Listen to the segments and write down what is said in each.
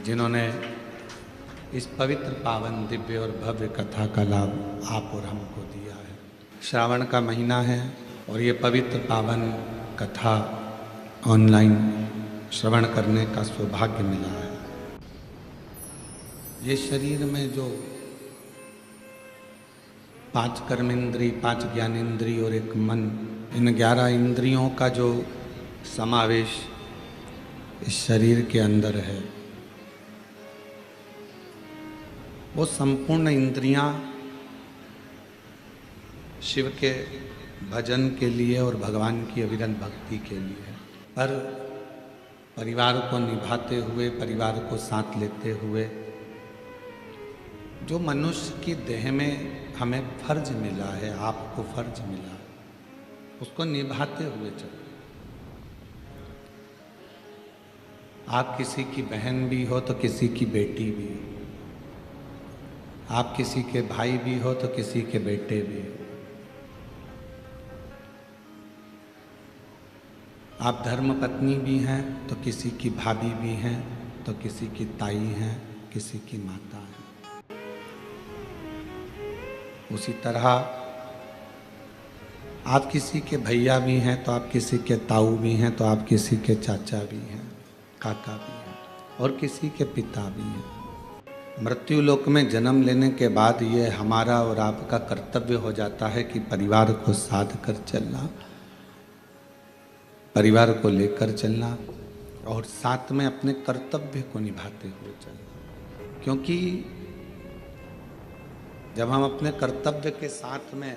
जिन्होंने इस पवित्र पावन दिव्य और भव्य कथा का लाभ आप और हमको दिया है। श्रावण का महीना है और ये पवित्र पावन कथा ऑनलाइन श्रवण करने का सौभाग्य मिला है। ये शरीर में जो 5 कर्मेंद्री, 5 ज्ञानेंद्री और एक मन, इन 11 इंद्रियों का जो समावेश इस शरीर के अंदर है, वो संपूर्ण इंद्रियां शिव के भजन के लिए और भगवान की अविरल भक्ति के लिए है। पर परिवार को निभाते हुए, परिवार को साथ लेते हुए, जो मनुष्य की देह में हमें फर्ज मिला है, आपको फर्ज मिला है, उसको निभाते हुए चलो। आप किसी की बहन भी हो तो किसी की बेटी भी हो, आप किसी के भाई भी हो तो किसी के बेटे भी हो, आप धर्म पत्नी भी हैं तो किसी की भाभी भी हैं, तो किसी की ताई हैं, किसी की माता है। उसी तरह आप किसी के भैया भी हैं तो आप किसी के ताऊ भी हैं, तो आप किसी के चाचा भी हैं, काका भी हैं, और किसी के पिता भी हैं। मृत्यु लोक में जन्म लेने के बाद ये हमारा और आपका कर्तव्य हो जाता है कि परिवार को साध कर चलना, परिवार को लेकर चलना और साथ में अपने कर्तव्य को निभाते हुए चलना। क्योंकि जब हम अपने कर्तव्य के साथ में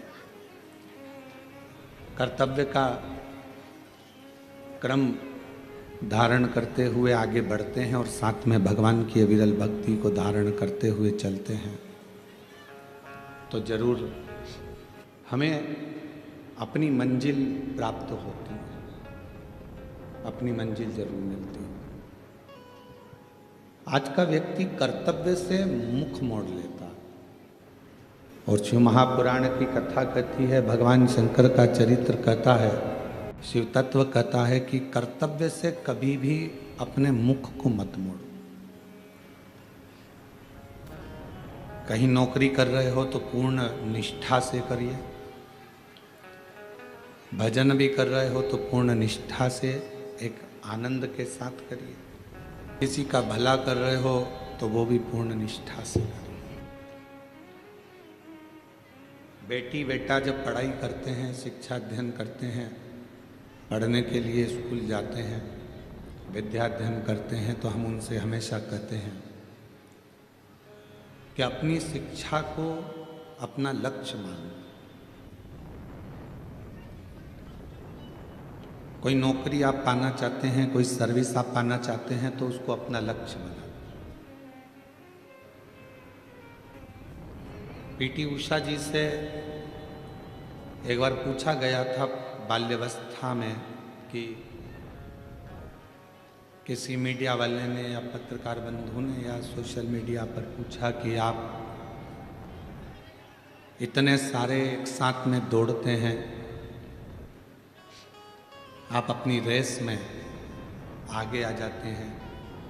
कर्तव्य का क्रम धारण करते हुए आगे बढ़ते हैं और साथ में भगवान की अविरल भक्ति को धारण करते हुए चलते हैं, तो जरूर हमें अपनी मंजिल प्राप्त होती है, अपनी मंजिल जरूर मिलती है। आज का व्यक्ति कर्तव्य से मुख मोड़ लेता और शिव महापुराण की कथा कहती है, भगवान शंकर का चरित्र कहता है, शिव तत्व कहता है कि कर्तव्य से कभी भी अपने मुख को मत मोड़ो। कहीं नौकरी कर रहे हो तो पूर्ण निष्ठा से करिए, भजन भी कर रहे हो तो पूर्ण निष्ठा से एक आनंद के साथ करिए, किसी का भला कर रहे हो तो वो भी पूर्ण निष्ठा से करिए। बेटी बेटा जब पढ़ाई करते हैं, शिक्षा अध्ययन करते हैं, पढ़ने के लिए स्कूल जाते हैं, विद्याध्ययन करते हैं, तो हम उनसे हमेशा कहते हैं कि अपनी शिक्षा को अपना लक्ष्य मानो। कोई नौकरी आप पाना चाहते हैं, कोई सर्विस आप पाना चाहते हैं, तो उसको अपना लक्ष्य बना। पीटी उषा जी से एक बार पूछा गया था बाल्यावस्था में कि किसी मीडिया वाले ने या पत्रकार बंधु ने या सोशल मीडिया पर पूछा कि आप इतने सारे एक साथ में दौड़ते हैं, आप अपनी रेस में आगे आ जाते हैं,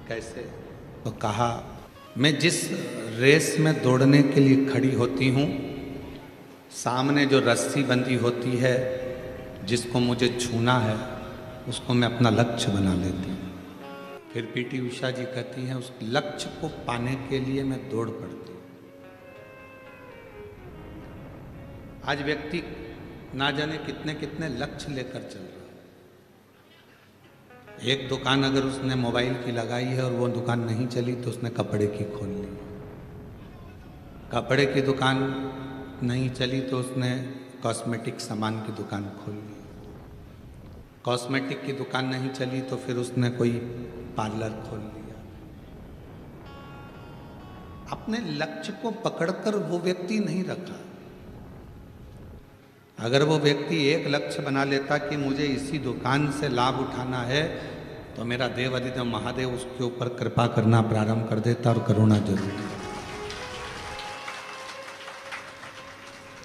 कैसे? तो कहा, मैं जिस रेस में दौड़ने के लिए खड़ी होती हूँ, सामने जो रस्सी बंधी होती है, जिसको मुझे छूना है, उसको मैं अपना लक्ष्य बना लेती हूँ। फिर पीटी उषा जी कहती हैं, उस लक्ष्य को पाने के लिए मैं दौड़ पड़ती हूँ। आज व्यक्ति ना जाने कितने कितने लक्ष्य लेकर चल रहा है। एक दुकान अगर उसने मोबाइल की लगाई है और वो दुकान नहीं चली तो उसने कपड़े की खोल ली, कपड़े की दुकान नहीं चली तो उसने कॉस्मेटिक सामान की दुकान खोल ली, कॉस्मेटिक की दुकान नहीं चली तो फिर उसने कोई पार्लर खोल लिया। अपने लक्ष्य को पकड़कर वो व्यक्ति नहीं रखा। अगर वो व्यक्ति एक लक्ष्य बना लेता कि मुझे इसी दुकान से लाभ उठाना है, तो मेरा देव अधिदेव महादेव उसके ऊपर कृपा करना प्रारंभ कर देता और करुणा जरूर देता।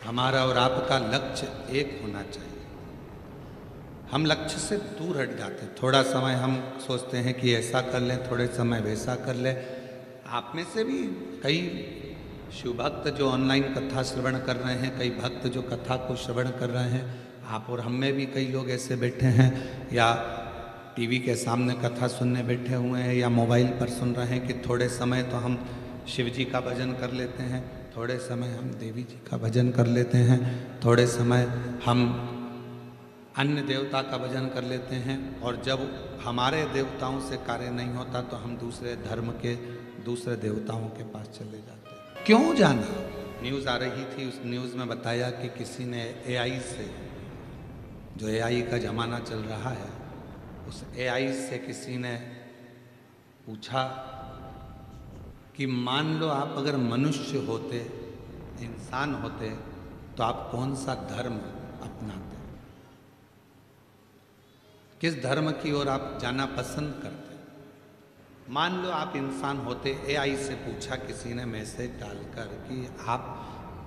हमारा और आपका लक्ष्य एक होना चाहिए। हम लक्ष्य से दूर हट जाते हैं। थोड़ा समय हम सोचते हैं कि ऐसा कर लें, थोड़े समय वैसा कर लें। आप में से भी कई शिव भक्त जो ऑनलाइन कथा श्रवण कर रहे हैं, कई भक्त जो कथा को श्रवण कर रहे हैं, आप और हम में भी कई लोग ऐसे बैठे हैं या टीवी के सामने कथा सुनने बैठे हुए हैं या मोबाइल पर सुन रहे हैं कि थोड़े समय तो हम शिव जी का भजन कर लेते हैं, थोड़े समय हम देवी जी का भजन कर लेते हैं, थोड़े समय हम अन्य देवता का भजन कर लेते हैं, और जब हमारे देवताओं से कार्य नहीं होता तो हम दूसरे धर्म के दूसरे देवताओं के पास चले जाते हैं। क्यों जाना? न्यूज़ आ रही थी, उस न्यूज़ में बताया कि किसी ने एआई से, जो एआई का ज़माना चल रहा है, उस एआई से किसी ने पूछा कि मान लो आप अगर मनुष्य होते, इंसान होते, तो आप कौन सा धर्म अपनाते, किस धर्म की ओर आप जाना पसंद करते? मान लो आप इंसान होते, एआई से पूछा किसी ने मैसेज डालकर कि आप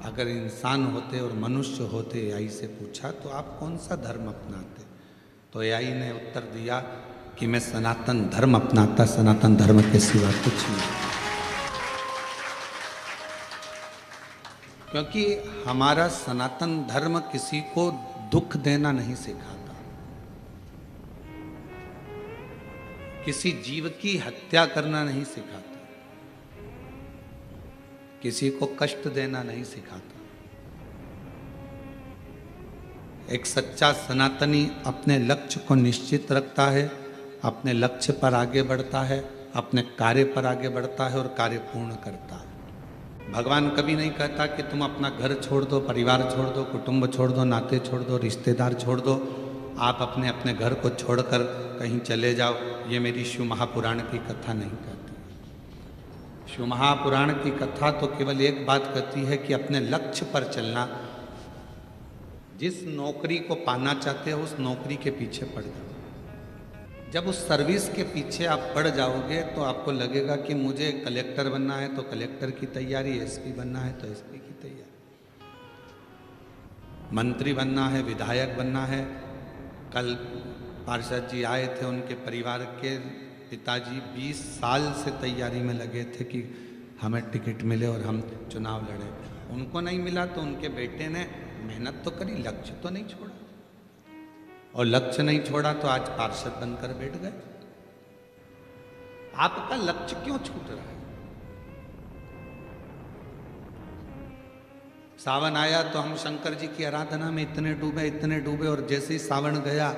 अगर इंसान होते और मनुष्य होते, एआई से पूछा, तो आप कौन सा धर्म अपनाते? तो एआई ने उत्तर दिया कि मैं सनातन धर्म अपनाता, सनातन धर्म के सिवा कुछ नहीं। क्योंकि हमारा सनातन धर्म किसी को दुख देना नहीं सिखाता, किसी जीव की हत्या करना नहीं सिखाता, किसी को कष्ट देना नहीं सिखाता। एक सच्चा सनातनी अपने लक्ष्य को निश्चित रखता है, अपने लक्ष्य पर आगे बढ़ता है, अपने कार्य पर आगे बढ़ता है और कार्य पूर्ण करता है। भगवान कभी नहीं कहता कि तुम अपना घर छोड़ दो, परिवार छोड़ दो, कुटुंब छोड़ दो, नाते छोड़ दो, रिश्तेदार छोड़ दो, आप अपने अपने घर को छोड़कर कहीं चले जाओ। ये मेरी शिव महापुराण की कथा नहीं कहती। शिव महापुराण की कथा तो केवल एक बात कहती है कि अपने लक्ष्य पर चलना। जिस नौकरी को पाना चाहते हो उस नौकरी के पीछे पड़ जाओ। जब उस सर्विस के पीछे आप पड़ जाओगे तो आपको लगेगा कि मुझे कलेक्टर बनना है तो कलेक्टर की तैयारी, एसपी बनना है तो एसपी की तैयारी, मंत्री बनना है, विधायक बनना है। कल पार्षद जी आए थे, उनके परिवार के पिताजी 20 साल से तैयारी में लगे थे कि हमें टिकट मिले और हम चुनाव लड़े। उनको नहीं मिला तो उनके बेटे ने मेहनत तो करी, लक्ष्य तो नहीं छोड़ा, और लक्ष्य नहीं छोड़ा तो आज पार्षद बनकर बैठ गए। आपका लक्ष्य क्यों छूट रहा है? सावन आया तो हम शंकर जी की आराधना में इतने डूबे, और जैसे ही सावन गया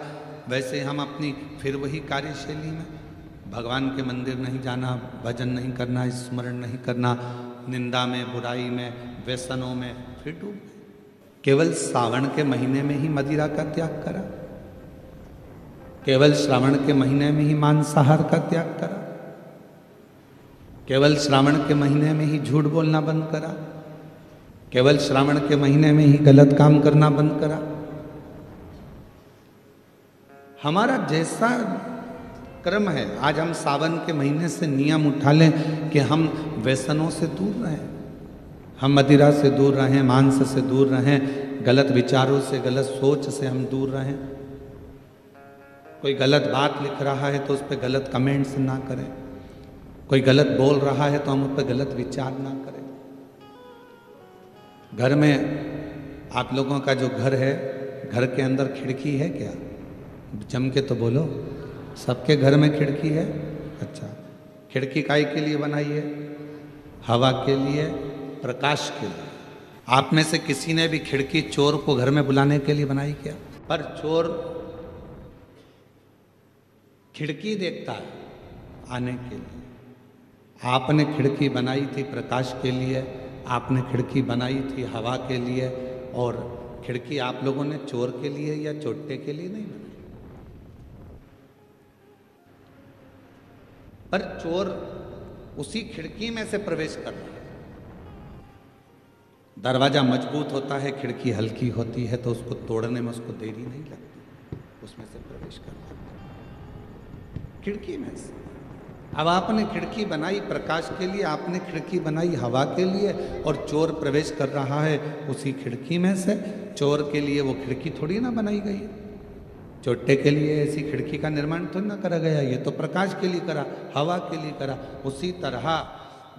वैसे हम अपनी फिर वही कार्यशैली में, भगवान के मंदिर नहीं जाना, भजन नहीं करना, स्मरण नहीं करना, निंदा में, बुराई में, व्यसनों में फिर डूब गए। केवल सावन के महीने में ही मदिरा का त्याग करा, केवल श्रावण के महीने में ही मांसाहार का त्याग करा, केवल श्रावण के महीने में ही झूठ बोलना बंद करा, केवल श्रावण के महीने में ही गलत काम करना बंद करा। हमारा जैसा कर्म है, आज हम सावन के महीने से नियम उठा लें कि हम व्यसनों से दूर रहें, हम मदिरा से दूर रहें, मांस से दूर रहें, गलत विचारों से, गलत सोच से हम दूर रहें। कोई गलत बात लिख रहा है तो उस पर गलत कमेंट्स ना करें, कोई गलत बोल रहा है तो हम उस पर गलत विचार ना करें। घर में आप लोगों का जो घर है, घर के अंदर खिड़की है क्या? जम के तो बोलो, सबके घर में खिड़की है। अच्छा, खिड़की काहे के लिए बनाई है? हवा के लिए, प्रकाश के लिए। आप में से किसी ने भी खिड़की चोर को घर में बुलाने के लिए बनाई क्या? पर चोर खिड़की देखता है आने के लिए। आपने खिड़की बनाई थी प्रकाश के लिए, आपने खिड़की बनाई थी हवा के लिए, और खिड़की आप लोगों ने चोर के लिए या चोट्टे के लिए नहीं बनाई। पर चोर उसी खिड़की में से प्रवेश कर रहा है। दरवाजा मजबूत होता है, खिड़की हल्की होती है, तो उसको तोड़ने में उसको देरी नहीं लगती, उसमें से प्रवेश कर सकता है खिड़की में से। अब आपने खिड़की बनाई प्रकाश के लिए, आपने खिड़की बनाई हवा के लिए, और चोर प्रवेश कर रहा है उसी खिड़की में से। चोर के लिए वो खिड़की थोड़ी ना बनाई गई है, चोट्टे के लिए ऐसी खिड़की का निर्माण तो ना करा गया, ये तो प्रकाश के लिए करा, हवा के लिए करा। उसी तरह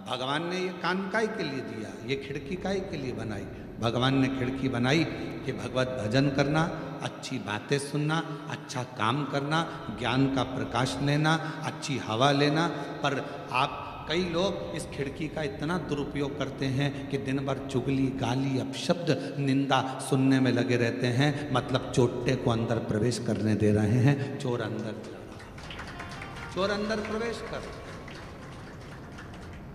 भगवान ने ये कान काय के लिए दिया, ये खिड़की काय के लिए बनाई। भगवान ने खिड़की बनाई कि भगवत भजन करना, अच्छी बातें सुनना, अच्छा काम करना, ज्ञान का प्रकाश लेना, अच्छी हवा लेना। पर आप कई लोग इस खिड़की का इतना दुरुपयोग करते हैं कि दिन भर चुगली, गाली, अपशब्द, निंदा सुनने में लगे रहते हैं। मतलब चोट्टे को अंदर प्रवेश करने दे रहे हैं। चोर अंदर जा रहा है, चोर अंदर प्रवेश कर।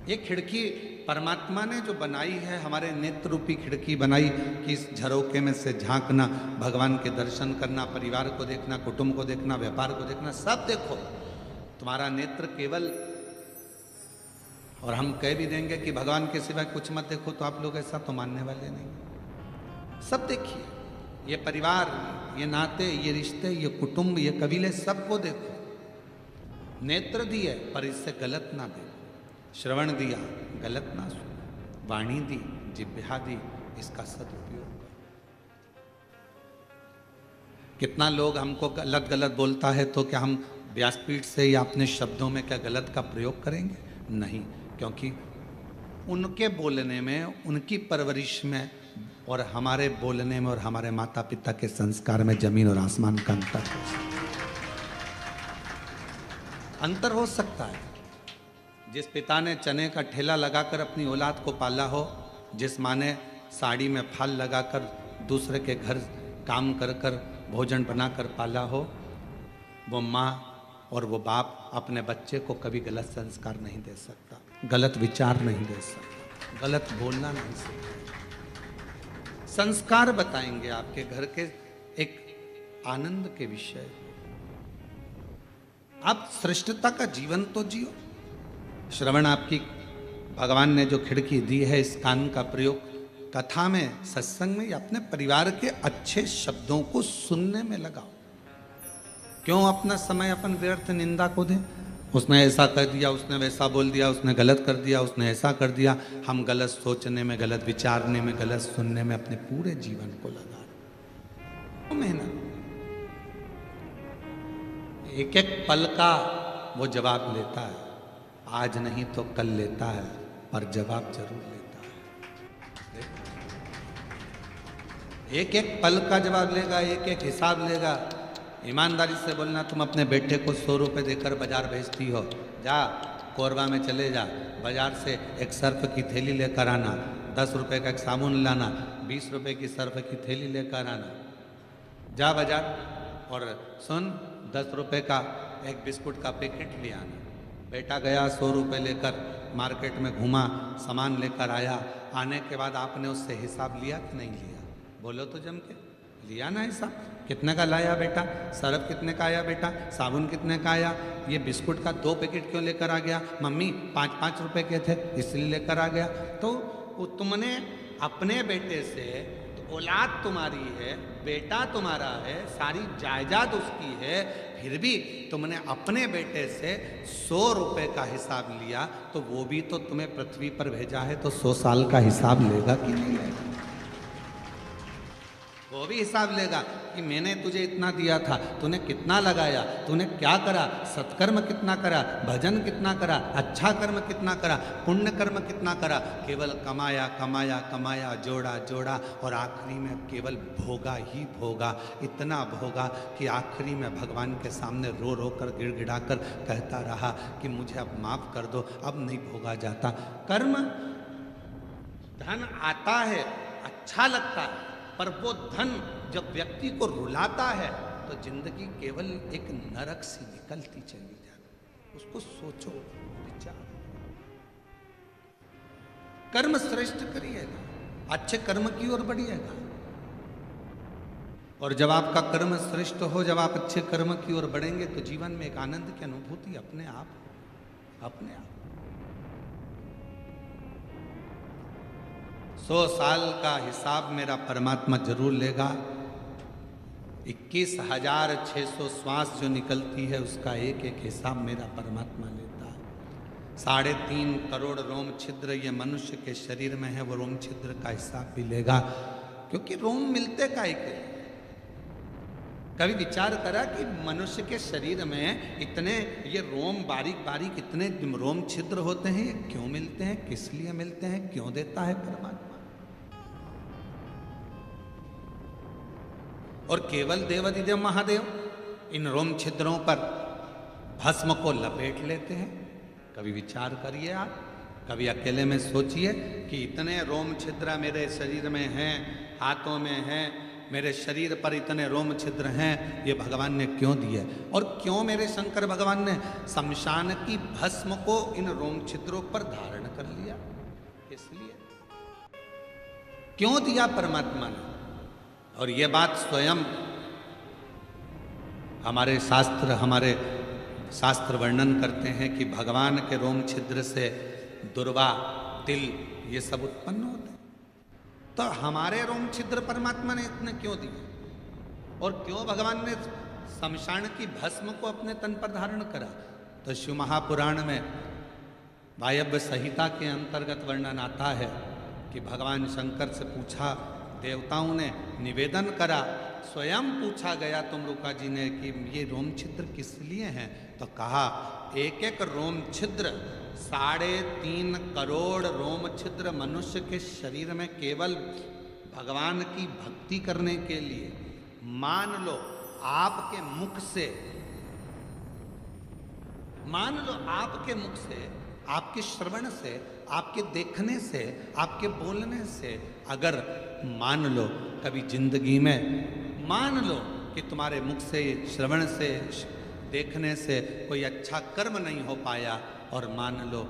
ये खिड़की परमात्मा ने जो बनाई है, हमारे नेत्र रूपी खिड़की बनाई कि इस झरोके में से झांकना, भगवान के दर्शन करना, परिवार को देखना, कुटुंब को देखना, व्यापार को देखना, सब देखो। तुम्हारा नेत्र केवल, और हम कह भी देंगे कि भगवान के सिवाय कुछ मत देखो, तो आप लोग ऐसा तो मानने वाले नहीं। सब देखिए, ये परिवार, ये नाते, ये रिश्ते, ये कुटुंब, ये कबीले, सबको देखो। नेत्र दिए पर इससे गलत ना देखो, श्रवण दिया गलत ना सुनो, वाणी दी, जिह्वा दी, इसका सदुपयोग करो। कितना लोग हमको गलत गलत बोलता है, तो क्या हम व्यासपीठ से या अपने शब्दों में क्या गलत का प्रयोग करेंगे? नहीं, क्योंकि उनके बोलने में, उनकी परवरिश में और हमारे बोलने में और हमारे माता पिता के संस्कार में जमीन और आसमान का अंतर हो सकता है। जिस पिता ने चने का ठेला लगाकर अपनी औलाद को पाला हो, जिस माँ ने साड़ी में फाल लगाकर दूसरे के घर काम कर कर भोजन बनाकर पाला हो, वो माँ और वो बाप अपने बच्चे को कभी गलत संस्कार नहीं दे सकता, गलत विचार नहीं दे सकता, गलत बोलना नहीं सकता। संस्कार बताएंगे आपके घर के एक आनंद के विषय। आप श्रेष्ठता का जीवन तो जियो। श्रवण आपकी, भगवान ने जो खिड़की दी है, इस कान का प्रयोग कथा में, सत्संग में या अपने परिवार के अच्छे शब्दों को सुनने में लगाओ। क्यों अपना समय अपन व्यर्थ निंदा को दें? उसने ऐसा कर दिया, उसने वैसा बोल दिया, उसने गलत कर दिया, उसने ऐसा कर दिया। हम गलत सोचने में, गलत विचारने में, गलत सुनने में अपने पूरे जीवन को लगा तो मेहनत। एक एक पल का वो जवाब लेता है, आज नहीं तो कल लेता है, पर जवाब जरूर लेता है। एक एक पल का जवाब लेगा, एक एक हिसाब लेगा। ईमानदारी से बोलना, तुम अपने बेटे को 100 रुपये देकर बाजार भेजती हो, जा कोरबा में चले जा, बाजार से एक सर्फ की थैली लेकर आना, 10 रुपये का एक साबुन लाना, 20 रुपये की सर्फ की थैली लेकर आना, जा बाजार और सुन 10 रुपये का एक बिस्कुट का पैकेट ले आना। बेटा गया 100 रुपये लेकर मार्केट में घूमा, सामान लेकर आया। आने के बाद आपने उससे हिसाब लिया कि नहीं लिया? बोलो तो जम के, लिया ना हिसाब? कितने का लाया बेटा? सर्फ कितने का आया बेटा? साबुन कितने का आया? ये बिस्कुट का 2 पैकेट क्यों लेकर आ गया? मम्मी 5-5 रुपए के थे इसलिए लेकर आ गया। तो तुमने अपने बेटे से, तो औलाद तुम्हारी है, बेटा तुम्हारा है, सारी जायदाद उसकी है, फिर भी तुमने अपने बेटे से 100 रुपए का हिसाब लिया, तो वो भी तो तुम्हें पृथ्वी पर भेजा है, तो 100 साल का हिसाब लेगा कि नहीं लेगा? वो भी हिसाब लेगा कि मैंने तुझे इतना दिया था, तूने कितना लगाया, तूने क्या करा, सत्कर्म कितना करा, भजन कितना करा, अच्छा कर्म कितना करा, पुण्य कर्म कितना करा। केवल कमाया कमाया कमाया, जोड़ा जोड़ा, और आखिरी में केवल भोगा ही भोगा। इतना भोगा कि आखिरी में भगवान के सामने रो रो कर, गिड़गिड़ा कर कहता रहा कि मुझे अब माफ़ कर दो, अब नहीं भोगा जाता। कर्म, धन आता है, अच्छा लगता है, पर वो धन जब व्यक्ति को रुलाता है तो जिंदगी केवल एक नरक सी निकलती चली जाती। उसको सोचो, विचार। कर्म श्रेष्ठ करिएगा, अच्छे कर्म की ओर बढ़िएगा, और जब आपका कर्म श्रेष्ठ हो, जब आप अच्छे कर्म की ओर बढ़ेंगे, तो जीवन में एक आनंद की अनुभूति अपने आप 100 साल का हिसाब मेरा परमात्मा जरूर लेगा। 21,600 श्वास जो निकलती है, उसका एक एक हिसाब मेरा परमात्मा लेता है। 3.5 करोड़ रोम छिद्र ये मनुष्य के शरीर में है, वो रोम छिद्र का हिसाब भी लेगा, क्योंकि रोम मिलते काहे के? कभी विचार करा कि मनुष्य के शरीर में इतने ये रोम बारीक बारीक इतने रोम छिद्र होते हैं, ये क्यों मिलते हैं, किस लिए मिलते हैं, क्यों देता है परमात्मा? और केवल देवादिदेव महादेव इन रोम छिद्रों पर भस्म को लपेट लेते हैं। कभी विचार करिए आप, कभी अकेले में सोचिए कि इतने रोम छिद्र मेरे शरीर में हैं, हाथों में हैं, मेरे शरीर पर इतने रोम छिद्र हैं, ये भगवान ने क्यों दिए? और क्यों मेरे शंकर भगवान ने शमशान की भस्म को इन रोम छिद्रों पर धारण कर लिया? इसलिए क्यों दिया परमात्मा ने? और ये बात स्वयं हमारे शास्त्र वर्णन करते हैं कि भगवान के रोम छिद्र से दुर्वा, तिल ये सब उत्पन्न होते हैं। तो हमारे रोम छिद्र परमात्मा ने इतने क्यों दिए? और क्यों भगवान ने शमशान की भस्म को अपने तन पर धारण करा? तो शिव महापुराण में वायव्य संहिता के अंतर्गत वर्णन आता है कि भगवान शंकर से पूछा, देवताओं ने निवेदन करा, स्वयं पूछा गया तुमरुका जी ने कि ये रोम छिद्र किस लिए हैं? तो कहा एक एक रोम छिद्र 3.5 करोड़ रोम छिद्र मनुष्य के शरीर में केवल भगवान की भक्ति करने के लिए। मान लो आपके मुख से, आपके श्रवण से, आपके देखने से, आपके बोलने से, अगर मान लो कभी जिंदगी में मान लो कि तुम्हारे मुख से, श्रवण से, देखने से कोई अच्छा कर्म नहीं हो पाया, और मान लो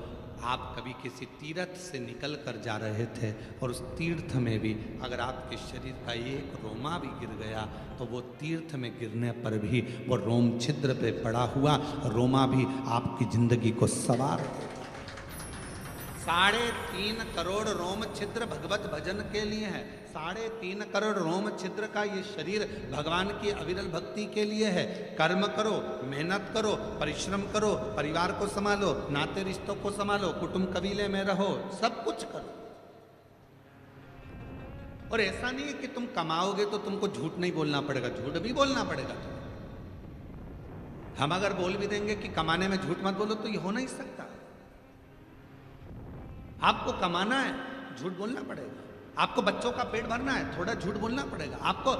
आप कभी किसी तीर्थ से निकल कर जा रहे थे और उस तीर्थ में भी अगर आपके शरीर का एक रोमा भी गिर गया तो वो तीर्थ में गिरने पर भी वो रोम छिद्र पे पड़ा हुआ रोमा भी आपकी जिंदगी को सवार देता। 3.5 करोड़ रोम छिद्र भगवत भजन के लिए है। 3.5 करोड़ रोम छिद्र का ये शरीर भगवान की अविरल भक्ति के लिए है। कर्म करो, मेहनत करो, परिश्रम करो, परिवार को संभालो, नाते रिश्तों को संभालो, कुटुंब कबीले में रहो, सब कुछ करो। और ऐसा नहीं है कि तुम कमाओगे तो तुमको झूठ नहीं बोलना पड़ेगा, झूठ भी बोलना पड़ेगा तुम्हें। हम अगर बोल भी देंगे कि कमाने में झूठ मत बोलो तो ये हो नहीं सकता। आपको कमाना है, झूठ बोलना पड़ेगा। आपको बच्चों का पेट भरना है, थोड़ा झूठ बोलना पड़ेगा। आपको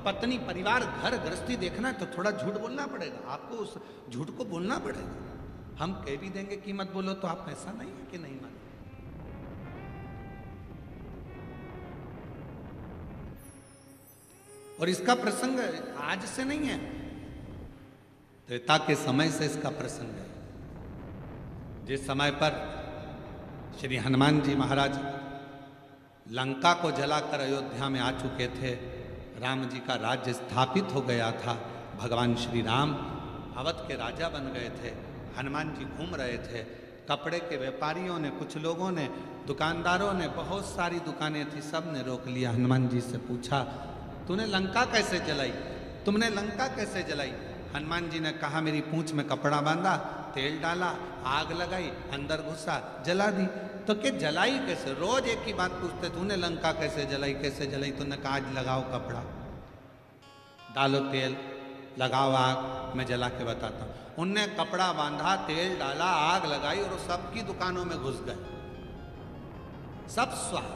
पत्नी, परिवार, घर गृहस्थी देखना है तो थोड़ा झूठ बोलना पड़ेगा। आपको उस झूठ को बोलना पड़ेगा। हम कह भी देंगे कि मत बोलो तो आप ऐसा नहीं है कि नहीं मानो। और इसका प्रसंग आज से नहीं है, त्रेता के समय से इसका प्रसंग है। जिस समय पर श्री हनुमान जी महाराज लंका को जलाकर अयोध्या में आ चुके थे, राम जी का राज्य स्थापित हो गया था, भगवान श्री राम अवध के राजा बन गए थे। हनुमान जी घूम रहे थे, कपड़े के व्यापारियों ने, कुछ लोगों ने, दुकानदारों ने, बहुत सारी दुकानें थी, सब ने रोक लिया। हनुमान जी से पूछा, तूने लंका कैसे जलाई? तुमने लंका कैसे जलाई? हनुमान जी ने कहा, मेरी पूंछ में कपड़ा बांधा, तेल डाला, आग लगाई, अंदर घुसा, जला दी। तो क्या जलाई कैसे? रोज एक ही बात पूछते, तूने लंका कैसे जलाई, कैसे जलाई? तूने कहा आज लगाओ कपड़ा, डालो तेल, लगाओ आग, मैं जला के बताता हूँ। उनने कपड़ा बांधा, तेल डाला, आग लगाई और सबकी दुकानों में घुस गए, सब स्वाह।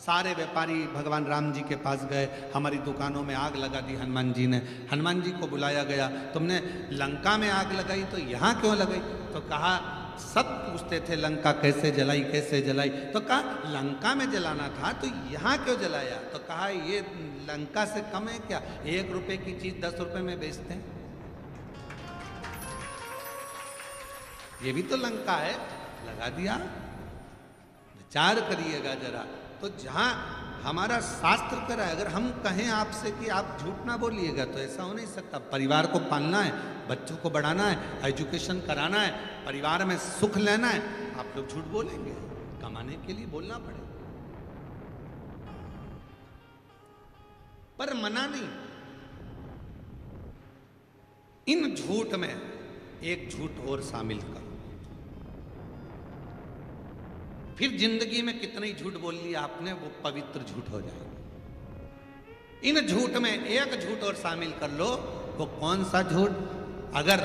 सारे व्यापारी भगवान राम जी के पास गए, हमारी दुकानों में आग लगा दी हनुमान जी ने। हनुमान जी को बुलाया गया, तुमने लंका में आग लगाई तो यहाँ क्यों लगाई? तो कहा, सब पूछते थे लंका कैसे जलाई, कैसे जलाई? तो कहा लंका में जलाना था तो यहाँ क्यों जलाया? तो कहा ये लंका से कम है क्या? 1 रुपए की चीज 10 रुपए में बेचते हैं, ये भी तो लंका है, लगा दिया। विचार करिएगा जरा। तो जहां हमारा शास्त्र करा है, अगर हम कहें आपसे कि आप झूठ ना बोलिएगा तो ऐसा हो नहीं सकता। परिवार को पालना है, बच्चों को बढ़ाना है, एजुकेशन कराना है, परिवार में सुख लेना है, आप लोग झूठ बोलेंगे? कमाने के लिए बोलना पड़ेगा, पर मना नहीं। इन झूठ में एक झूठ और शामिल करो, फिर जिंदगी में कितना ही झूठ बोल लिया आपने, वो पवित्र झूठ हो जाएगा। इन झूठ में एक झूठ और शामिल कर लो। वो कौन सा झूठ? अगर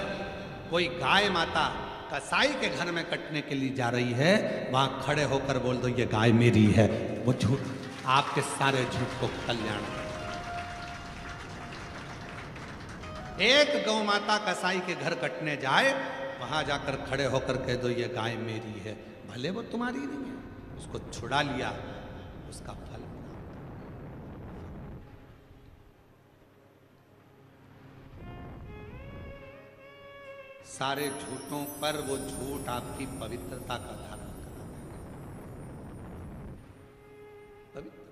कोई गाय माता कसाई के घर में कटने के लिए जा रही है, वहां खड़े होकर बोल दो ये गाय मेरी है। वो झूठ आपके सारे झूठ को कल्याण। एक गौ माता कसाई के घर कटने जाए, वहां जाकर खड़े होकर कह दो ये गाय मेरी है, भले वो तुम्हारी नहीं है, उसको छुड़ा लिया, उसका फल। सारे झूठों पर वो झूठ आपकी पवित्रता का धारण करा देगा। पवित्रता।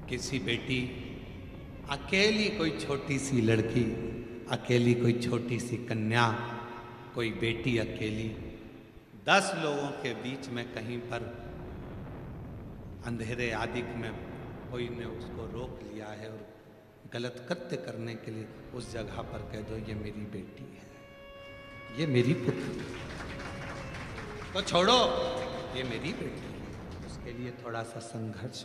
किसी बेटी, अकेली कोई छोटी सी लड़की, अकेली कोई छोटी सी कन्या, कोई बेटी अकेली 10 लोगों के बीच में कहीं पर अंधेरे आदि में कोई ने उसको रोक लिया है और गलत कृत्य करने के लिए उस जगह पर कह दो ये मेरी बेटी है, ये मेरी पुत्री, तो छोड़ो ये मेरी बेटी है। उसके लिए थोड़ा सा संघर्ष।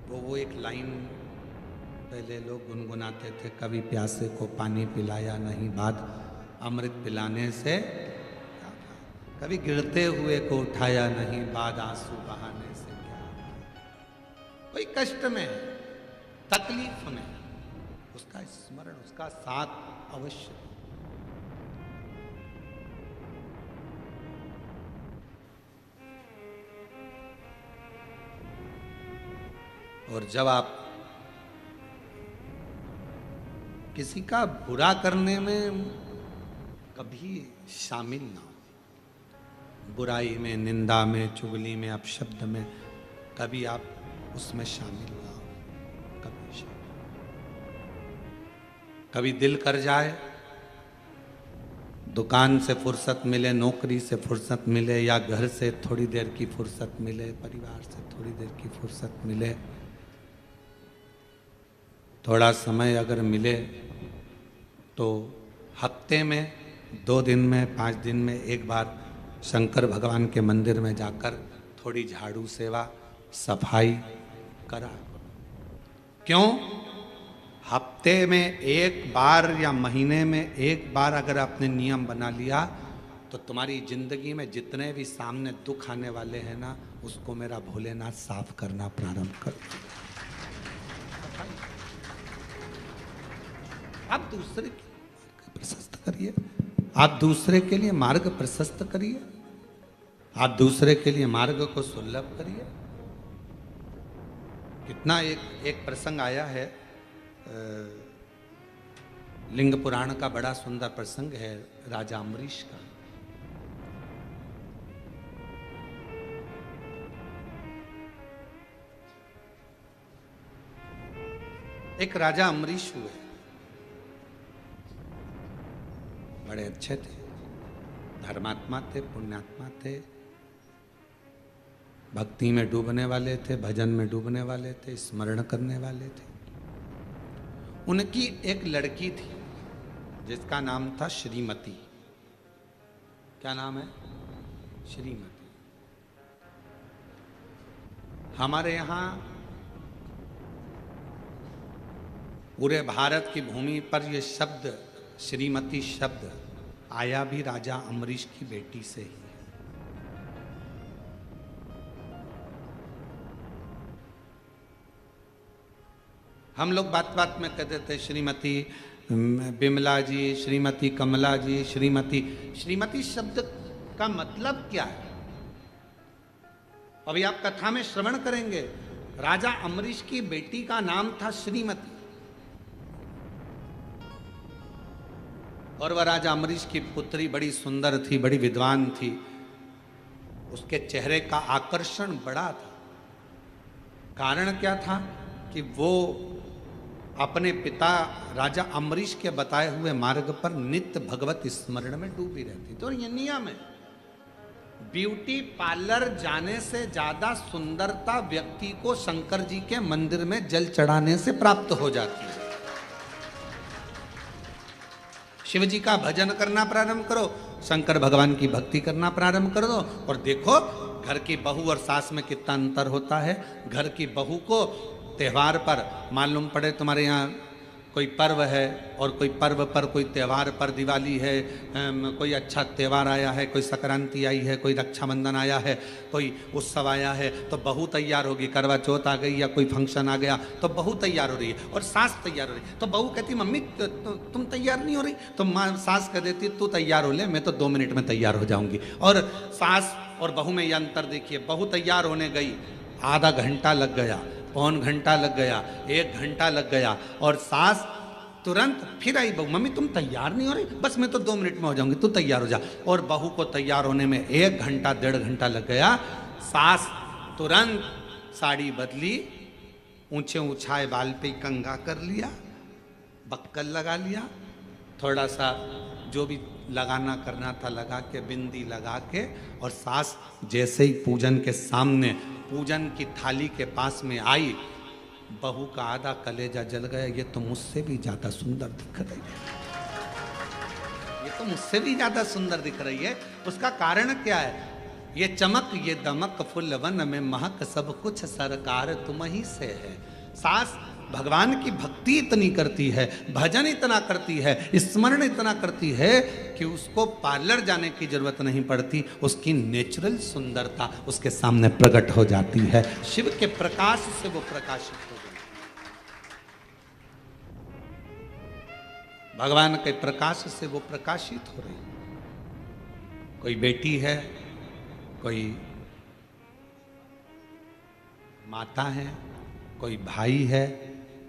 वो एक लाइन पहले लोग गुनगुनाते थे, कभी प्यासे को पानी पिलाया नहीं, बाद अमृत पिलाने से, कभी गिरते हुए को उठाया नहीं, बाद आंसू बहाने से क्या। कोई कष्ट में, तकलीफ में, उसका स्मरण, उसका साथ अवश्य। और जब आप किसी का बुरा करने में कभी शामिल ना हो, बुराई में, निंदा में, चुगली में, अपशब्द में कभी आप उसमें शामिल ना हो, कभी शामिल। कभी दिल कर जाए, दुकान से फुर्सत मिले, नौकरी से फुर्सत मिले, या घर से थोड़ी देर की फुर्सत मिले, परिवार से थोड़ी देर की फुर्सत मिले, थोड़ा समय अगर मिले तो हफ्ते में, 2 दिन में, 5 दिन में एक बार शंकर भगवान के मंदिर में जाकर थोड़ी झाड़ू सेवा, सफाई करा। क्यों? हफ्ते में एक बार या महीने में एक बार अगर आपने नियम बना लिया तो तुम्हारी जिंदगी में जितने भी सामने दुख आने वाले हैं ना, उसको मेरा भोलेनाथ साफ करना प्रारंभ कर। आप दूसरे के मार्ग प्रशस्त करिए, आप दूसरे के लिए मार्ग प्रशस्त करिए, आप दूसरे के लिए मार्ग को सुलभ करिए। कितना एक प्रसंग आया है, लिंग पुराण का बड़ा सुंदर प्रसंग है राजा अम्बरीश का। एक राजा अम्बरीश हुए, बड़े अच्छे थे, धर्मात्मा थे, पुण्यात्मा थे, भक्ति में डूबने वाले थे, भजन में डूबने वाले थे, स्मरण करने वाले थे। उनकी एक लड़की थी जिसका नाम था श्रीमती। क्या नाम है? श्रीमती। हमारे यहाँ पूरे भारत की भूमि पर यह शब्द, श्रीमती शब्द, आया भी राजा अम्बरीश की बेटी से ही। हम लोग बात बात में कहते थे श्रीमती बिमला जी, श्रीमती कमला जी, श्रीमती। श्रीमती शब्द का मतलब क्या है? अभी आप कथा में श्रवण करेंगे, राजा अम्बरीश की बेटी का नाम था श्रीमती। और वह राजा अम्बरीश की पुत्री बड़ी सुंदर थी, बड़ी विद्वान थी, उसके चेहरे का आकर्षण बड़ा था। कारण क्या था कि वो अपने पिता राजा अम्बरीश के बताए हुए मार्ग पर नित्य भगवत स्मरण में डूबी रहती। तो ये नियम है, ब्यूटी पार्लर जाने से ज्यादा सुंदरता व्यक्ति को शंकर जी के मंदिर में जल चढ़ाने से प्राप्त हो जाती है। शिव जी का भजन करना प्रारंभ करो, शंकर भगवान की भक्ति करना प्रारंभ कर दो, और देखो घर की बहू और सास में कितना अंतर होता है। घर की बहू को त्योहार पर मालूम पड़े तुम्हारे यहाँ कोई पर्व है, और कोई पर्व पर, कोई त्यौहार पर, दिवाली है, कोई अच्छा त्यौहार आया है, कोई संक्रांति आई है, कोई रक्षाबंधन आया है, कोई उत्सव आया है, तो बहू तैयार होगी। करवा चौथ आ गई या कोई फंक्शन आ गया तो बहू तैयार हो रही है और सास तैयार हो रही है। तो बहू कहती मम्मी तुम तैयार नहीं हो रही, तो माँ सास कह देती तू तैयार हो ले, मैं तो 2 मिनट में तैयार हो जाऊंगी। और सास और बहू में ये अंतर देखिए, बहू तैयार होने गई, आधा घंटा लग गया, पौन घंटा लग गया, 1 घंटा लग गया, और सास तुरंत फिर आई, बहू मम्मी तुम तैयार नहीं हो रही, बस मैं तो 2 मिनट में हो जाऊंगी, तू तैयार हो जा। और बहू को तैयार होने में 1 घंटा 1.5 घंटा लग गया। सास तुरंत साड़ी बदली, ऊंचे ऊंचाए बाल पे कंघा कर लिया, बक्कल लगा लिया, थोड़ा सा जो भी लगाना करना था लगा के, बिंदी लगा के, और सास जैसे ही पूजन के सामने, पूजन की थाली के पास में आई, बहू का आधा कलेजा जल गया। ये तो मुझसे भी ज्यादा सुंदर दिख रही है, ये तो मुझसे भी ज्यादा सुंदर दिख रही है। उसका कारण क्या है? ये चमक, ये दमक, फुलवन में महक, सब कुछ सरकार तुम ही से है। सास भगवान की भक्ति इतनी करती है, भजन इतना करती है, स्मरण इतना करती है कि उसको पार्लर जाने की जरूरत नहीं पड़ती, उसकी नेचुरल सुंदरता उसके सामने प्रकट हो जाती है। शिव के प्रकाश से वो प्रकाशित हो जाती है, भगवान के प्रकाश से वो प्रकाशित हो रही। कोई बेटी है, कोई माता है, कोई भाई है,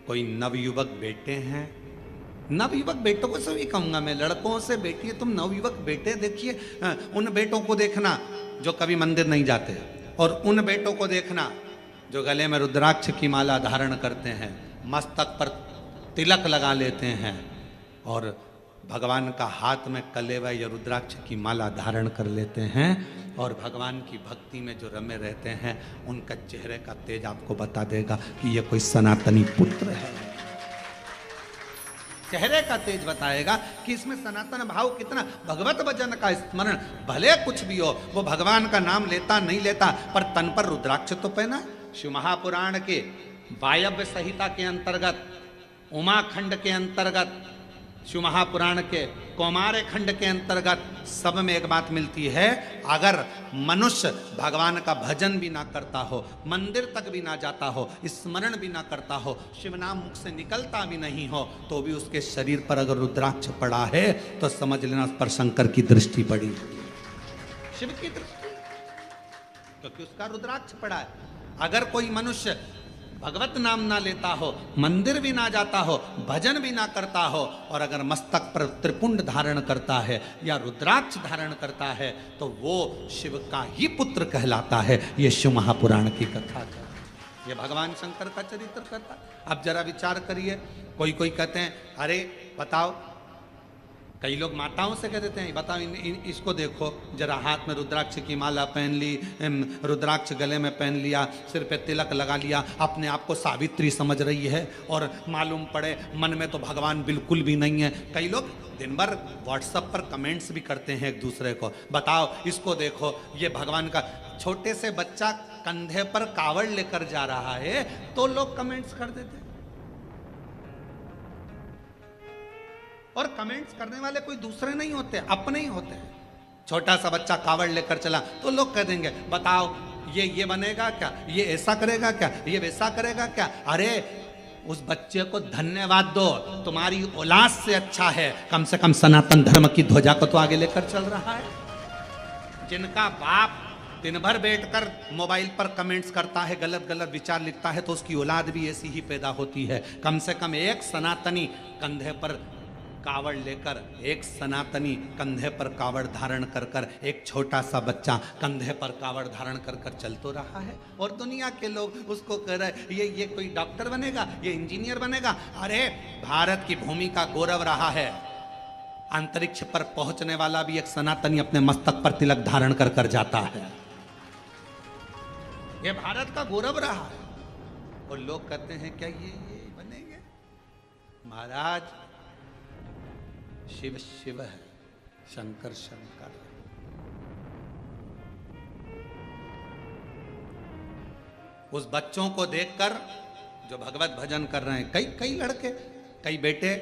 कोई नवयुवक बेटे हैं। नवयुवक बेटों को से भी कहूंगा मैं, लड़कों से बेटी है, तुम नवयुवक बेटे देखिए, उन बेटों को देखना जो कभी मंदिर नहीं जाते, और उन बेटों को देखना जो गले में रुद्राक्ष की माला धारण करते हैं, मस्तक पर तिलक लगा लेते हैं, और भगवान का हाथ में कलेवा या रुद्राक्ष की माला धारण कर लेते हैं, और भगवान की भक्ति में जो रमे रहते हैं, उनका चेहरे का तेज आपको बता देगा कि ये कोई सनातनी पुत्र है। चेहरे का तेज बताएगा कि इसमें सनातन भाव कितना। भगवत भजन का स्मरण, भले कुछ भी हो, वो भगवान का नाम लेता नहीं लेता, पर तन पर रुद्राक्ष तो पहना। शिव महापुराण के वायव्य संहिता के अंतर्गत, उमा खंड के अंतर्गत, शिव महापुराण के कौमार खंड के अंतर्गत सब में एक बात मिलती है, अगर मनुष्य भगवान का भजन भी ना करता हो, मंदिर तक भी ना जाता हो, स्मरण भी ना करता हो, शिव नाम मुख से निकलता भी नहीं हो, तो भी उसके शरीर पर अगर रुद्राक्ष पड़ा है तो समझ लेना उस पर शंकर की दृष्टि पड़ी, शिव की दृष्टि, क्योंकि उसका रुद्राक्ष पड़ा है। अगर कोई मनुष्य भगवत नाम ना लेता हो, मंदिर भी ना जाता हो, भजन भी ना करता हो, और अगर मस्तक पर त्रिपुंड धारण करता है या रुद्राक्ष धारण करता है, तो वो शिव का ही पुत्र कहलाता है। ये शिव महापुराण की कथा है, ये भगवान शंकर का चरित्र करता। अब जरा विचार करिए, कोई कोई कहते हैं अरे बताओ, कई लोग माताओं से कह देते हैं बताओ इसको देखो जरा, हाथ में रुद्राक्ष की माला पहन ली, रुद्राक्ष गले में पहन लिया, सिर पे तिलक लगा लिया, अपने आप को सावित्री समझ रही है, और मालूम पड़े मन में तो भगवान बिल्कुल भी नहीं है। कई लोग दिन भर व्हाट्सएप पर कमेंट्स भी करते हैं एक दूसरे को, बताओ इसको देखो, ये भगवान का। छोटे से बच्चा कंधे पर कावड़ लेकर जा रहा है तो लोग कमेंट्स कर देते हैं, और कमेंट्स करने वाले कोई दूसरे नहीं होते, अपने ही होते हैं। छोटा सा बच्चा कावड़ लेकर चला तो लोग कह देंगे बताओ ये बनेगा क्या, ये ऐसा करेगा क्या, ये वैसा करेगा क्या। अरे उस बच्चे को धन्यवाद दो, तुम्हारी औलाद से अच्छा है, कम से कम सनातन धर्म की ध्वजा को तो आगे लेकर चल रहा है। जिनका बाप दिन भर बैठकर मोबाइल पर कमेंट्स करता है, गलत गलत विचार लिखता है, तो उसकी औलाद भी ऐसी ही पैदा होती है। कम से कम एक सनातनी कंधे पर कावड़ लेकर, एक सनातनी कंधे पर कावड़ धारण कर कर, एक छोटा सा बच्चा कंधे पर कावड़ धारण कर कर चल तो रहा है, और दुनिया के लोग उसको कह रहे ये कोई डॉक्टर बनेगा, ये इंजीनियर बनेगा। अरे भारत की भूमि का गौरव रहा है, अंतरिक्ष पर पहुंचने वाला भी एक सनातनी अपने मस्तक पर तिलक धारण कर कर जाता है। ये भारत का गौरव रहा है, और लोग कहते हैं क्या ये बनेंगे। महाराज शिव शिव है, शंकर शंकर है। उस बच्चों को देखकर जो भगवत भजन कर रहे हैं, कई कई लड़के, कई बेटे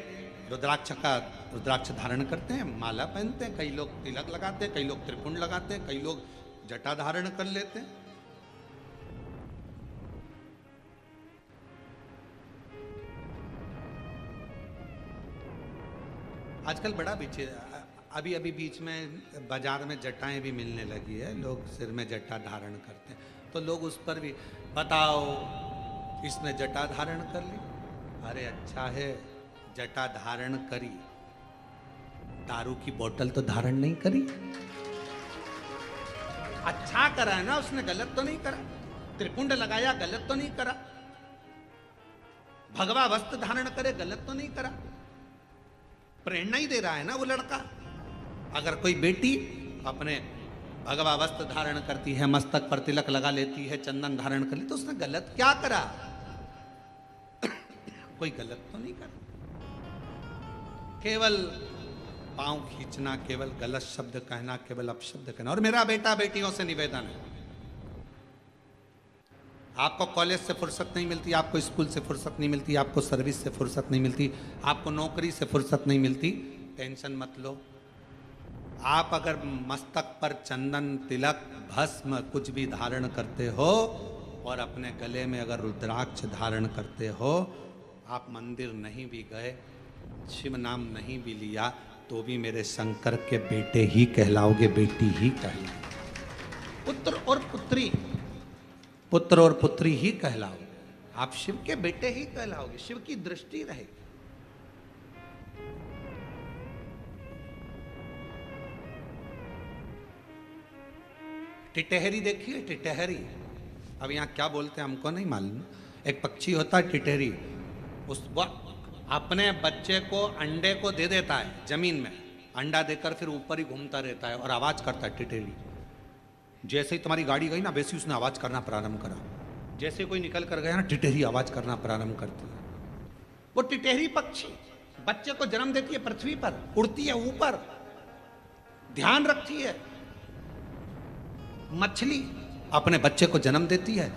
रुद्राक्ष धारण करते हैं, माला पहनते हैं, कई लोग तिलक लगाते हैं, कई लोग त्रिपुंड लगाते हैं, कई लोग जटा धारण कर लेते हैं। आजकल बड़ा अभी बीच में बाजार में जटाएं भी मिलने लगी है, लोग सिर में जटा धारण करते हैं, तो लोग उस पर भी बताओ इसने जटा धारण कर ली। अरे अच्छा है, जटा धारण करी, दारू की बोतल तो धारण नहीं करी। अच्छा करा है ना उसने, गलत तो नहीं करा। त्रिपुंड लगाया, गलत तो नहीं करा। भगवा वस्त्र धारण करे, गलत तो नहीं करा। प्रेरणा ही दे रहा है ना वो लड़का। अगर कोई बेटी अपने भगवा वस्त्र धारण करती है, मस्तक पर तिलक लगा लेती है, चंदन धारण कर ली, तो उसने गलत क्या करा? कोई गलत तो नहीं करा। केवल पांव खींचना, केवल गलत शब्द कहना, केवल अपशब्द कहना। और मेरा बेटा बेटियों से निवेदन है, आपको कॉलेज से फुर्सत नहीं मिलती, आपको स्कूल से फुर्सत नहीं मिलती, आपको सर्विस से फुर्सत नहीं मिलती, आपको नौकरी से फुर्सत नहीं मिलती, टेंशन मत लो। आप अगर मस्तक पर चंदन, तिलक, भस्म कुछ भी धारण करते हो और अपने गले में अगर रुद्राक्ष धारण करते हो, आप मंदिर नहीं भी गए, शिव नाम नहीं भी लिया, तो भी मेरे शंकर के बेटे ही कहलाओगे, बेटी ही कहलाओगे। पुत्र और पुत्री ही कहलाओगे। आप शिव के बेटे ही कहलाओगे, शिव की दृष्टि रहेगी। टिटहरी देखिए, टिटहरी, अब यहाँ क्या बोलते हैं हमको नहीं मालूम। एक पक्षी होता है टिटहरी, उस अपने बच्चे को अंडे को दे देता है जमीन में, अंडा देकर फिर ऊपर ही घूमता रहता है और आवाज करता है टिटहरी। जैसे ही तुम्हारी गाड़ी गई ना, वैसे उसने आवाज करना प्रारंभ करा। जैसे कोई निकल कर गया ना, टिटहरी आवाज करना प्रारंभ करती है। वो टिटहरी पक्षी बच्चे को जन्म देती है, पृथ्वी पर उड़ती है, ऊपर ध्यान रखती है। मछली अपने बच्चे को जन्म देती है,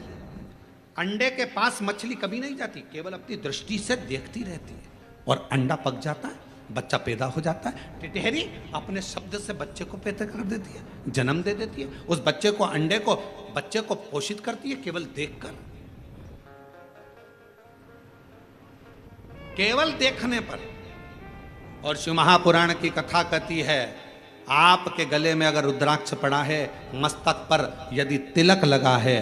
अंडे के पास मछली कभी नहीं जाती, केवल अपनी दृष्टि से देखती रहती है और अंडा पक जाता है, बच्चा पैदा हो जाता है। टिटहरी अपने शब्द से बच्चे को पैदा कर देती है, जन्म दे देती है। उस बच्चे को, अंडे को, बच्चे को पोषित करती है केवल देखकर, केवल देखने पर। और शिव महापुराण की कथा कहती है, आपके गले में अगर रुद्राक्ष पड़ा है, मस्तक पर यदि तिलक लगा है,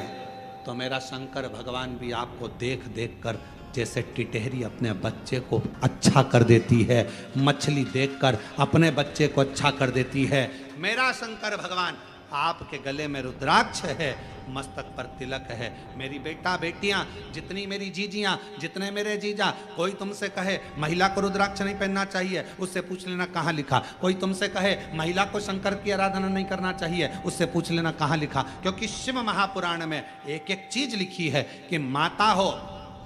तो मेरा शंकर भगवान भी आपको देख देख कर, जैसे टिटहरी अपने बच्चे को अच्छा कर देती है, मछली देखकर अपने बच्चे को अच्छा कर देती है, मेरा शंकर भगवान आपके गले में रुद्राक्ष है, मस्तक पर तिलक है। मेरी बेटा बेटियां, जितनी मेरी जीजियां, जितने मेरे जीजा, कोई तुमसे कहे महिला को रुद्राक्ष नहीं पहनना चाहिए, उससे पूछ लेना कहाँ लिखा। कोई तुमसे कहे महिला को शंकर की आराधना नहीं करना चाहिए, उससे पूछ लेना कहाँ लिखा। क्योंकि शिव महापुराण में एक एक चीज लिखी है कि माता हो,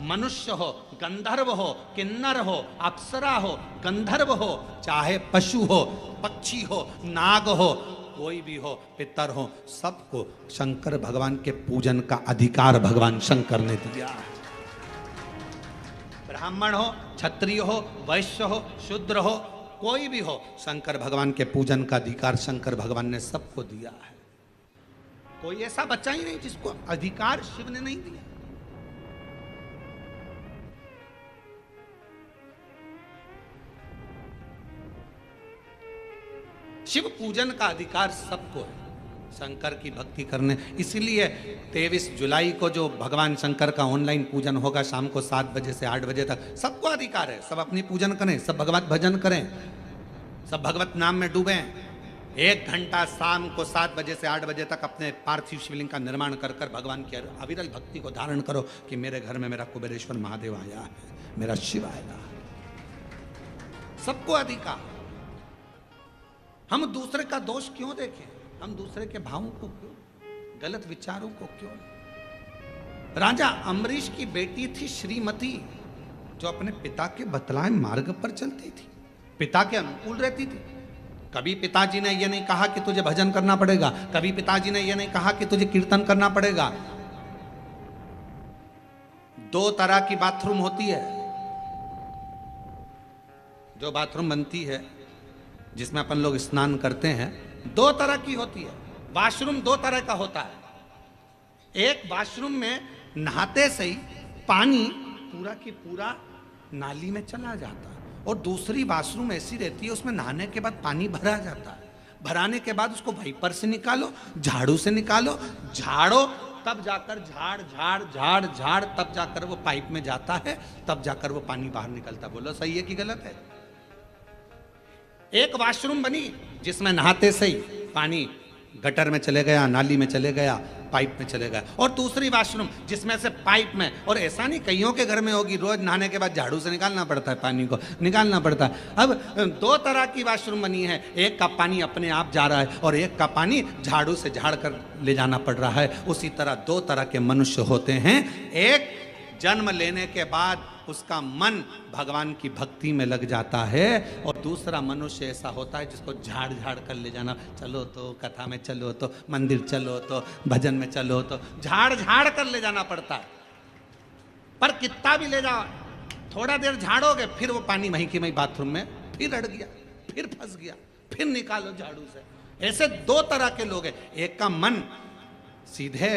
मनुष्य हो, गंधर्व हो, किन्नर हो, अप्सरा हो, गंधर्व हो, चाहे पशु हो, पक्षी हो, नाग हो, कोई भी हो, पितर हो, सबको शंकर भगवान के पूजन का अधिकार भगवान शंकर ने दिया है। ब्राह्मण हो, क्षत्रिय हो, वैश्य हो, शूद्र हो, कोई भी हो, शंकर भगवान के पूजन का अधिकार शंकर भगवान ने सबको दिया है। कोई ऐसा बच्चा ही नहीं जिसको अधिकार शिव ने नहीं दिया। शिव पूजन का अधिकार सबको है, शंकर की भक्ति करने। इसीलिए 23 जुलाई को जो भगवान शंकर का ऑनलाइन पूजन होगा शाम को 7 बजे से 8 बजे तक, सबको अधिकार है, सब अपनी पूजन करें, सब भगवत भजन करें, सब भगवत नाम में डूबें। 1 घंटा शाम को 7 बजे से 8 बजे तक अपने पार्थिव शिवलिंग का निर्माण कर कर भगवान की अविरल भक्ति को धारण करो कि मेरे घर में मेरा कुबेरेश्वर महादेव आया है, मेरा शिव आएगा। सबको अधिकार। हम दूसरे का दोष क्यों देखें? हम दूसरे के भावों को क्यों, गलत विचारों को क्यों? राजा अम्बरीश की बेटी थी श्रीमती, जो अपने पिता के बतलाए मार्ग पर चलती थी। पिता के अनुकूल रहती थी। कभी पिताजी ने यह नहीं कहा कि तुझे भजन करना पड़ेगा, कभी पिताजी ने यह नहीं कहा कि तुझे कीर्तन करना पड़ेगा। 2 तरह की बाथरूम होती है, जो बाथरूम बनती है जिसमें अपन लोग स्नान करते हैं, 2 तरह की होती है। वॉशरूम 2 तरह का होता है। एक वॉशरूम में नहाते से ही पानी पूरा की पूरा नाली में चला जाता है, और दूसरी वॉशरूम ऐसी रहती है उसमें नहाने के बाद पानी भरा जाता है। भराने के बाद उसको वाइपर से निकालो, झाड़ू से निकालो, झाड़ो, तब जाकर झाड़ झाड़ झाड़ झाड़ तब जाकर वो पाइप में जाता है, तब जाकर वो पानी बाहर निकलता। बोलो सही है कि गलत है? एक वॉशरूम बनी जिसमें नहाते से ही पानी गटर में चले गया, नाली में चले गया, पाइप में चले गया। और दूसरी वॉशरूम जिसमें से पाइप में, और ऐसा नहीं कईयों के घर में होगी, रोज नहाने के बाद झाड़ू से निकालना पड़ता है, पानी को निकालना पड़ता है। अब 2 तरह की वॉशरूम बनी है, एक का पानी अपने आप जा रहा है और एक का पानी झाड़ू से झाड़ कर ले जाना पड़ रहा है। उसी तरह 2 तरह के मनुष्य होते हैं। एक जन्म लेने के बाद उसका मन भगवान की भक्ति में लग जाता है, और दूसरा मनुष्य ऐसा होता है जिसको झाड़ झाड़ कर ले जाना, चलो तो कथा में, चलो तो मंदिर, चलो तो भजन में, चलो तो झाड़ झाड़ कर ले जाना पड़ता है। पर कितना भी ले जाओ, थोड़ा देर झाड़ोगे फिर वो पानी वहीं की वहीं बाथरूम में फिर अड़ गया, फिर फंस गया, फिर निकालो झाड़ू से। ऐसे 2 तरह के लोग हैं। एक का मन सीधे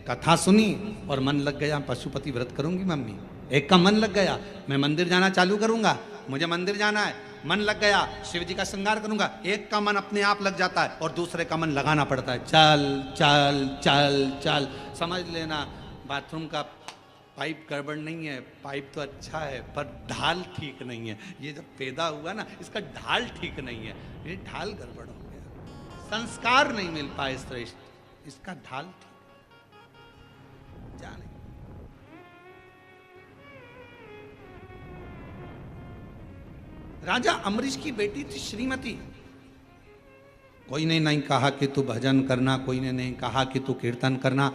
कथा सुनी और मन लग गया पशुपति व्रत करूंगी मम्मी। एक का मन लग गया मैं मंदिर जाना चालू करूंगा, मुझे मंदिर जाना है, मन लग गया शिव जी का श्रृंगार करूंगा। एक का मन अपने आप लग जाता है और दूसरे का मन लगाना पड़ता है, चल चल चल चल। समझ लेना बाथरूम का पाइप गड़बड़ नहीं है, पाइप तो अच्छा है पर ढाल ठीक नहीं है। ये जब पैदा हुआ ना, इसका ढाल ठीक नहीं है, ये ढाल गड़बड़ हो गया, संस्कार नहीं मिल पाए श्रेष्ठ, इसका ढाल ठीक जाने। राजा अम्बरीश की बेटी थी श्रीमती। कोई ने नहीं कहा कि तू भजन करना, कोई ने नहीं कहा कि तू कीर्तन करना,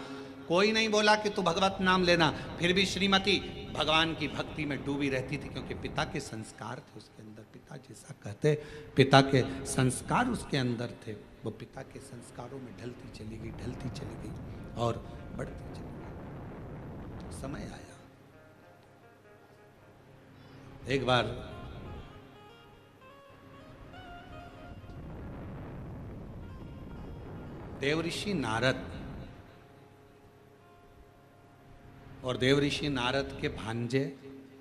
कोई नहीं बोला कि तू भगवत नाम लेना। फिर भी श्रीमती भगवान की भक्ति में डूबी रहती थी, क्योंकि पिता के संस्कार थे उसके अंदर। पिता जैसा कहते, पिता के संस्कार उसके अंदर थे। वो पिता के संस्कारों में ढलती चली गई, ढलती चली गई और बढ़ती चली गई। समय आया, एक बार देवऋषि नारद और देवऋषि नारद के भांजे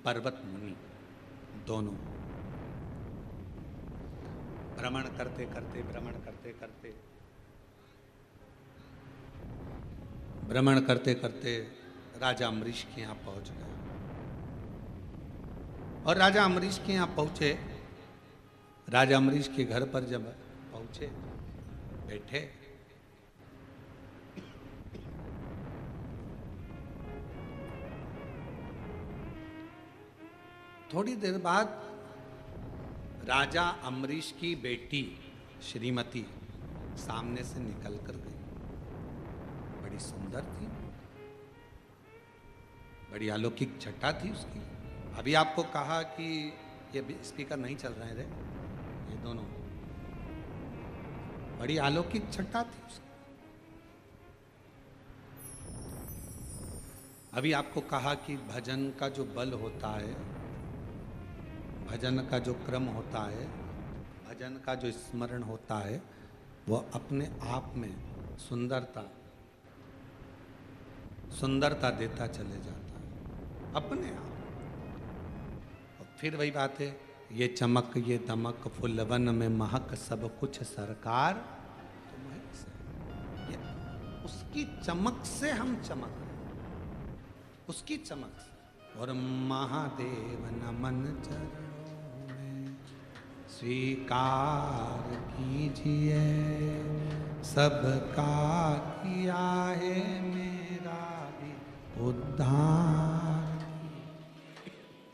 पर्वत मुनि दोनों भ्रमण करते करते राजा अम्बरीश के यहाँ पहुंच गए। और राजा अम्बरीश के यहाँ पहुंचे, राजा अम्बरीश के घर पर जब पहुंचे, बैठे, थोड़ी देर बाद राजा अम्बरीश की बेटी श्रीमती सामने से निकल कर गई। बड़ी सुंदर थी, बड़ी अलौकिक छटा थी उसकी। अभी आपको कहा कि ये स्पीकर नहीं चल रहे थे, ये दोनों, बड़ी अलौकिक छटा थी उसकी। अभी आपको कहा कि भजन का जो बल होता है, भजन का जो क्रम होता है, भजन का जो स्मरण होता है, वो अपने आप में सुंदरता देता चले जाता है अपने आप। और फिर वही बात है, ये चमक ये दमक फुलवन में महक सब कुछ सरकार तुम्हारी से। ये उसकी चमक से हम चमक रहे, उसकी चमक से। और महादेव नमन चरणों में स्वीकार कीजिए, सबका किया है मेरा भी उद्धार